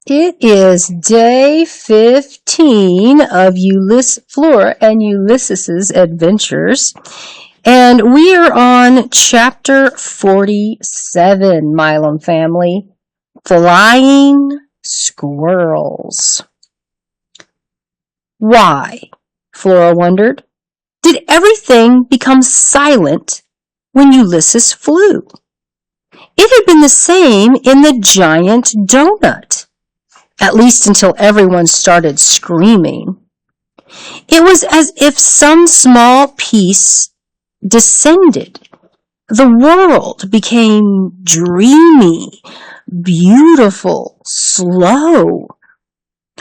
It is day 15 of Flora and Ulysses' adventures, and we are on chapter 47, Milam family, Flying Squirrels. Why, Flora wondered, did everything become silent when Ulysses flew? It had been the same in the giant donut. At least until everyone started screaming. It was as if some small piece descended. The world became dreamy, beautiful, slow.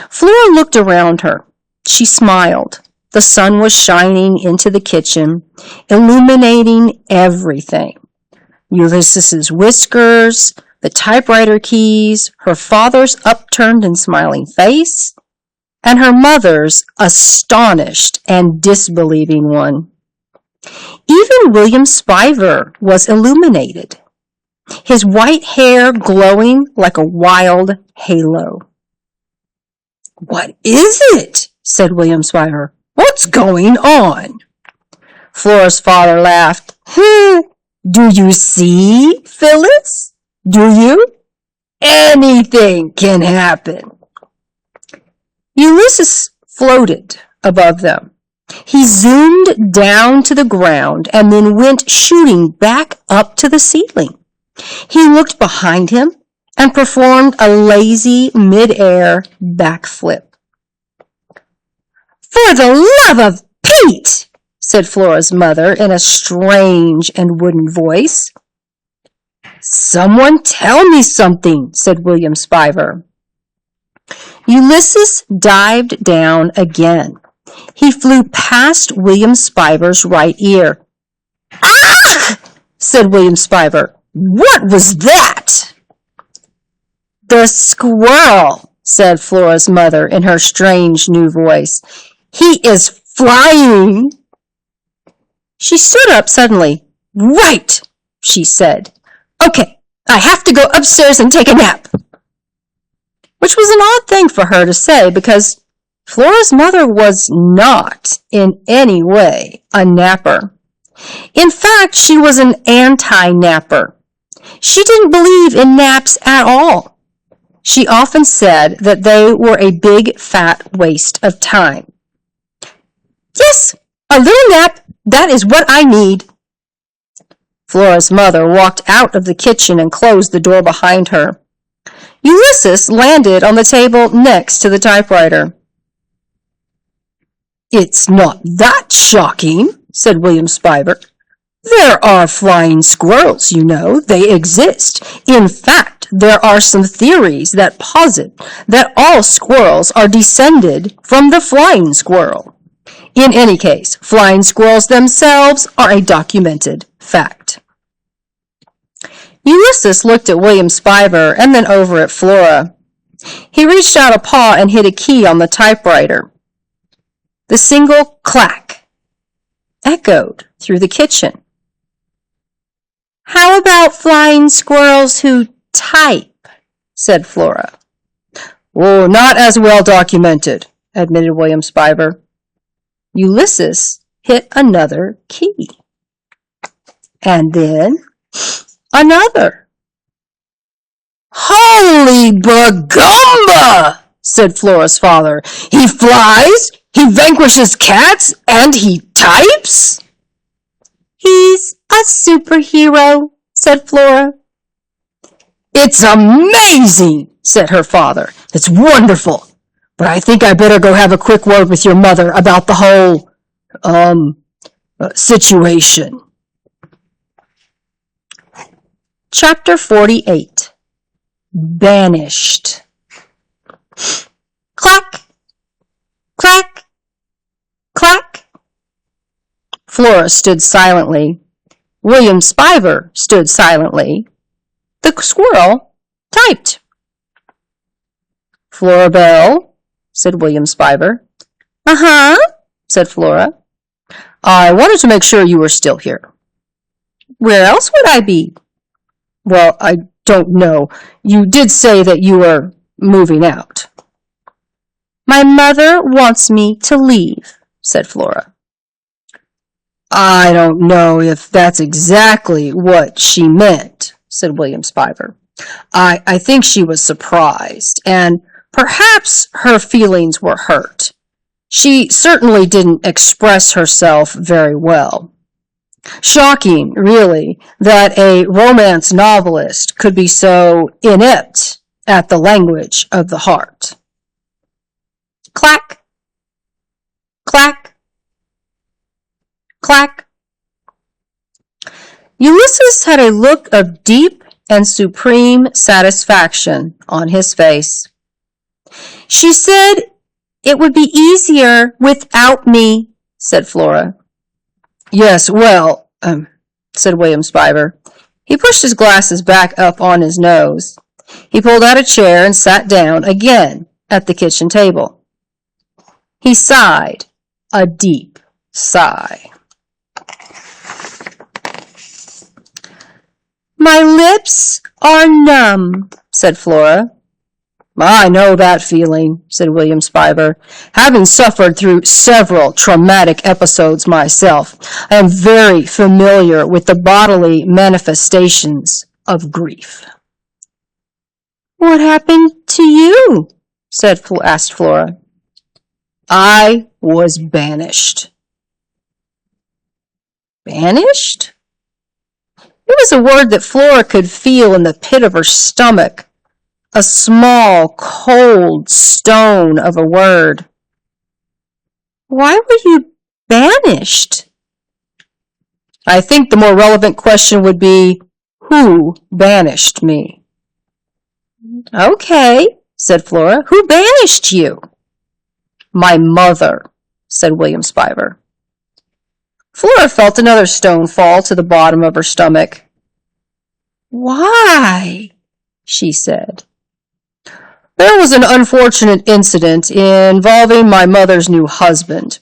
Flora looked around her. She smiled. The sun was shining into the kitchen, illuminating everything. Ulysses's whiskers, the typewriter keys, her father's upturned and smiling face, and her mother's astonished and disbelieving one. Even William Spiver was illuminated, his white hair glowing like a wild halo. "What is it?" said William Spiver. "What's going on?" Flora's father laughed. "Do you see, Phyllis? Do you? Anything can happen." Ulysses floated above them. He zoomed down to the ground and then went shooting back up to the ceiling. He looked behind him and performed a lazy mid-air backflip. "For the love of Pete!" said Flora's mother in a strange and wooden voice. "Someone tell me something," said William Spiver. Ulysses dived down again. He flew past William Spiver's right ear. "Ah!" said William Spiver. "What was that?" "The squirrel," said Flora's mother in her strange new voice. "He is flying." She stood up suddenly. "Right," she said. "Okay, I have to go upstairs and take a nap." Which was an odd thing for her to say because Flora's mother was not in any way a napper. In fact, she was an anti-napper. She didn't believe in naps at all. She often said that they were a big fat waste of time. "Yes, a little nap, that is what I need." Flora's mother walked out of the kitchen and closed the door behind her. Ulysses landed on the table next to the typewriter. "It's not that shocking," said William Spiver. "There are flying squirrels, you know. They exist. In fact, there are some theories that posit that all squirrels are descended from the flying squirrel. In any case, flying squirrels themselves are a documented fact." Ulysses looked at William Spiver and then over at Flora. He reached out a paw and hit a key on the typewriter. The single clack echoed through the kitchen. "How about flying squirrels who type?" said Flora. "Oh, not as well documented," admitted William Spiver. Ulysses hit another key. And then another. "Holy bagumba!" said Flora's father. "He flies, he vanquishes cats, and he types?" "He's a superhero," said Flora. "It's amazing," said her father. "It's wonderful. But I think I better go have a quick word with your mother about the whole, situation." Chapter 48. Banished. Clack, clack, clack. Flora stood silently. William Spiver stood silently. The squirrel typed. "Flora Bell," said William Spiver. "Uh-huh," said Flora. "I wanted to make sure you were still here." "Where else would I be?" "Well, I don't know. You did say that you were moving out. My mother wants me to leave, said Flora. I don't know if that's exactly what she meant, said William Spiver. I think she was surprised, and perhaps her feelings were hurt. She certainly didn't express herself very well. Shocking, really, that a romance novelist could be so inept at the language of the heart. Clack, clack, clack. Ulysses had a look of deep and supreme satisfaction on his face. She said it would be easier without me, said Flora. Yes, well, said William Spiver. He pushed his glasses back up on his nose. He pulled out a chair and sat down again at the kitchen table. He sighed a deep sigh. My lips are numb, said Flora. I know that feeling, said William Spiver. Having suffered through several traumatic episodes myself, I am very familiar with the bodily manifestations of grief. What happened to you? asked Flora. I was banished. Banished? It was a word that Flora could feel in the pit of her stomach. A small, cold stone of a word. Why were you banished? I think the more relevant question would be, who banished me? Okay, said Flora. Who banished you? My mother, said William Spiver. Flora felt another stone fall to the bottom of her stomach. Why? She said. There was an unfortunate incident involving my mother's new husband,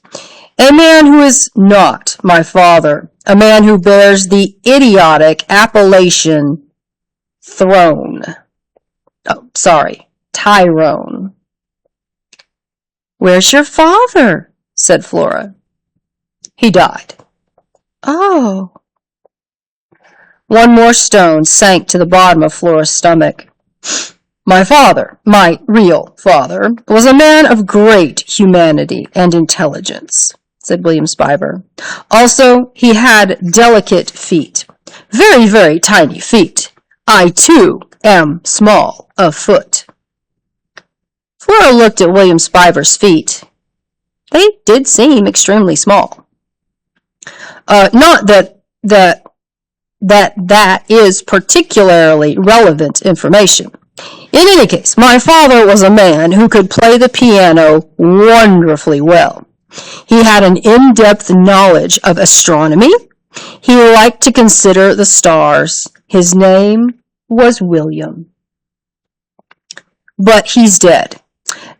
a man who is not my father, a man who bears the idiotic appellation Tyrone. Where's your father? Said Flora. He died. Oh. One more stone sank to the bottom of Flora's stomach. My father, my real father, was a man of great humanity and intelligence, said William Spiver. Also, he had delicate feet. Very, very tiny feet. I, too, am small of foot. Flora looked at William Spiver's feet. They did seem extremely small. Not that is particularly relevant information. In any case, my father was a man who could play the piano wonderfully well. He had an in-depth knowledge of astronomy. He liked to consider the stars. His name was William. But he's dead.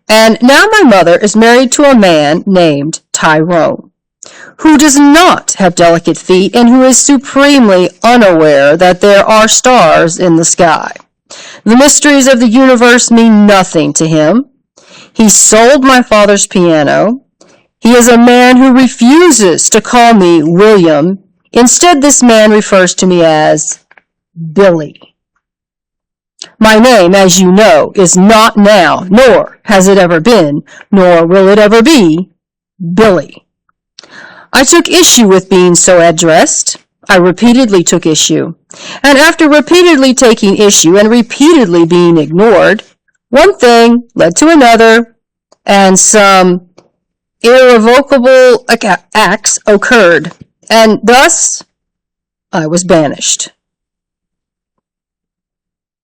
And now my mother is married to a man named Tyrone, who does not have delicate feet and who is supremely unaware that there are stars in the sky. The mysteries of the universe mean nothing to him. He sold my father's piano. He is a man who refuses to call me William. Instead, this man refers to me as Billy. My name, as you know, is not now, nor has it ever been, nor will it ever be, Billy. I took issue with being so addressed. I repeatedly took issue. And after repeatedly taking issue and repeatedly being ignored, one thing led to another, and some irrevocable acts occurred, and thus I was banished.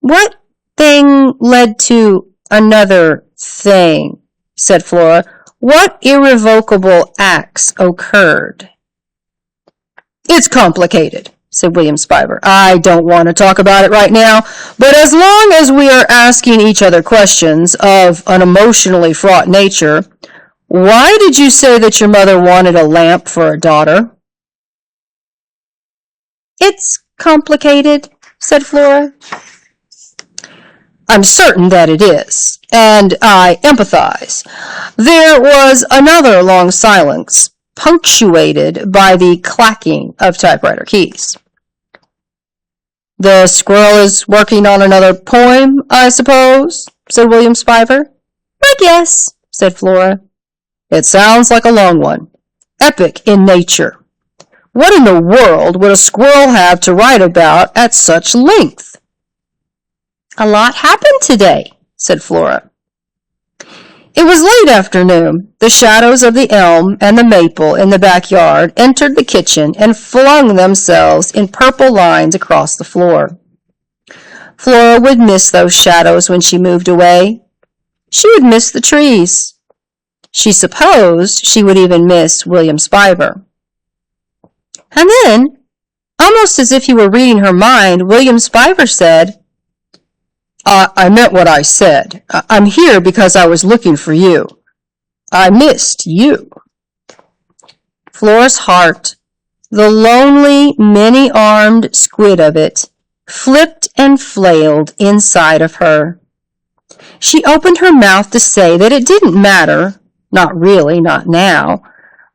What thing led to another thing? Said Flora. What irrevocable acts occurred? It's complicated, said William Spiver. I don't want to talk about it right now, but as long as we are asking each other questions of an emotionally fraught nature, why did you say that your mother wanted a lamp for a daughter? It's complicated, said Flora. I'm certain that it is, and I empathize. There was another long silence, punctuated by the clacking of typewriter keys. The squirrel is working on another poem, I suppose, said William Spiver. I guess, said Flora. It sounds like a long one. Epic in nature. What in the world would a squirrel have to write about at such length? A lot happened today, said Flora. It was late afternoon. The shadows of the elm and the maple in the backyard entered the kitchen and flung themselves in purple lines across the floor. Flora would miss those shadows when she moved away. She would miss the trees. She supposed she would even miss William Spiver. And then, almost as if he were reading her mind, William Spiver said, I meant what I said. I'm here because I was looking for you. I missed you. Flora's heart, the lonely, many-armed squid of it, flipped and flailed inside of her. She opened her mouth to say that it didn't matter, not really, not now,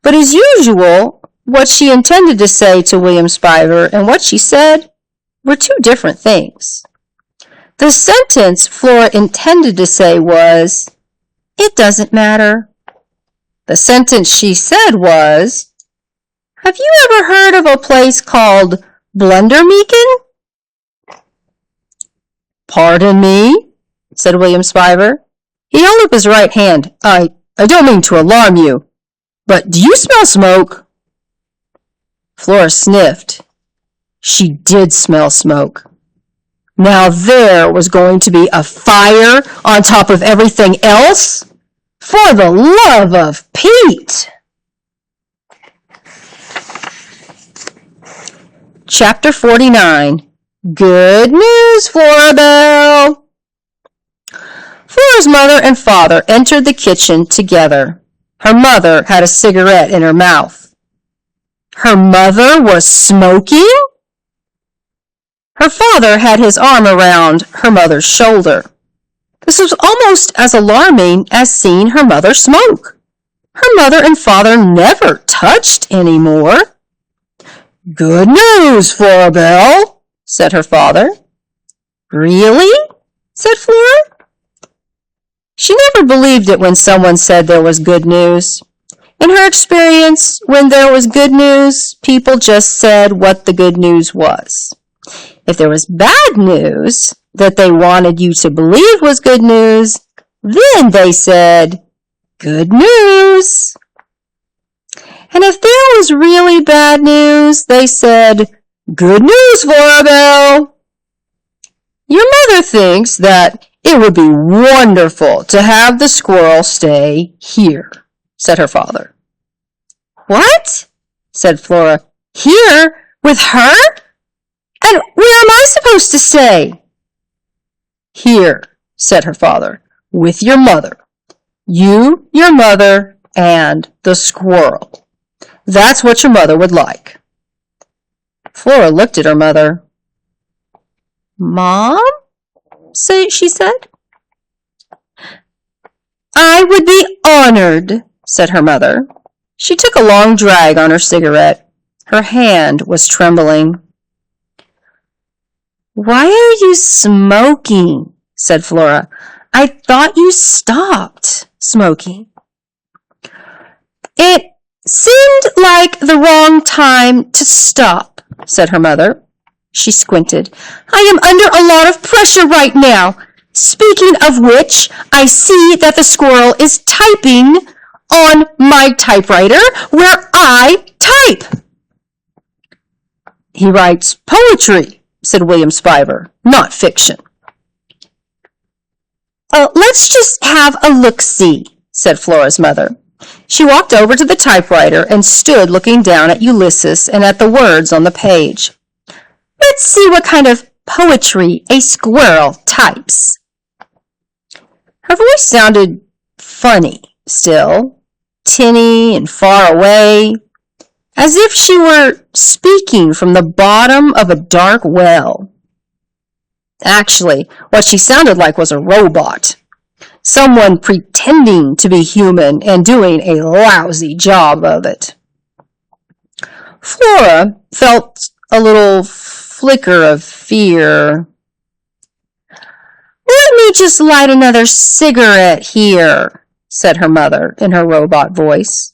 but as usual, what she intended to say to William Spiver and what she said were two different things. The sentence Flora intended to say was, "It doesn't matter." The sentence she said was, "Have you ever heard of a place called Blundermeakin?" "Pardon me?" said William Spiver. He held up his right hand. I don't mean to alarm you, but do you smell smoke?" Flora sniffed. She did smell smoke. Now there was going to be a fire on top of everything else? For the love of Pete! Chapter 49. Good news, Florabelle! Flora's mother and father entered the kitchen together. Her mother had a cigarette in her mouth. Her mother was smoking? Her father had his arm around her mother's shoulder. This was almost as alarming as seeing her mother smoke. Her mother and father never touched anymore. "Good news, Florabelle," said her father. "Really?" said Flora. She never believed it when someone said there was good news. In her experience, when there was good news, people just said what the good news was. If there was bad news that they wanted you to believe was good news, then they said, "Good news." And if there was really bad news, they said, "Good news, Florabelle." Your mother thinks that it would be wonderful to have the squirrel stay here, said her father. "What?" said Flora. "Here? With her? And where am I supposed to stay?" "Here," said her father, "with your mother. You, your mother, and the squirrel. That's what your mother would like." Flora looked at her mother. "Mom?" she said. "I would be honored," said her mother. She took a long drag on her cigarette. Her hand was trembling. "Why are you smoking?" said Flora. "I thought you stopped smoking." "It seemed like the wrong time to stop," said her mother. She squinted. "I am under a lot of pressure right now. Speaking of which, I see that the squirrel is typing on my typewriter where I type." "He writes poetry," said William Spiver, "not fiction." "Let's just have a look-see," said Flora's mother. She walked over to the typewriter and stood looking down at Ulysses and at the words on the page. "Let's see what kind of poetry a squirrel types." Her voice sounded funny still, tinny and far away, as if she were speaking from the bottom of a dark well. Actually, what she sounded like was a robot. Someone pretending to be human and doing a lousy job of it. Flora felt a little flicker of fear. "Let me just light another cigarette here," said her mother in her robot voice.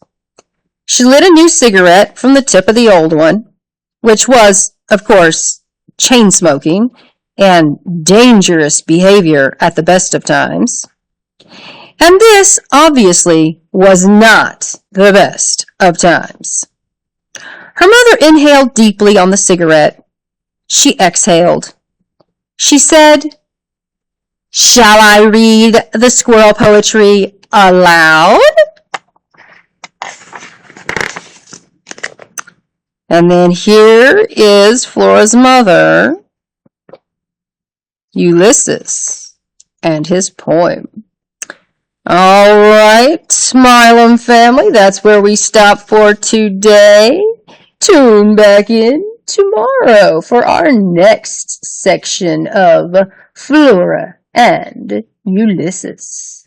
She lit a new cigarette from the tip of the old one, which was, of course, chain smoking and dangerous behavior at the best of times. And this, obviously, was not the best of times. Her mother inhaled deeply on the cigarette. She exhaled. She said, "Shall I read the squirrel poetry aloud?" And then here is Flora's mother, Ulysses, and his poem. All right, Smilem family, that's where we stop for today. Tune back in tomorrow for our next section of Flora and Ulysses.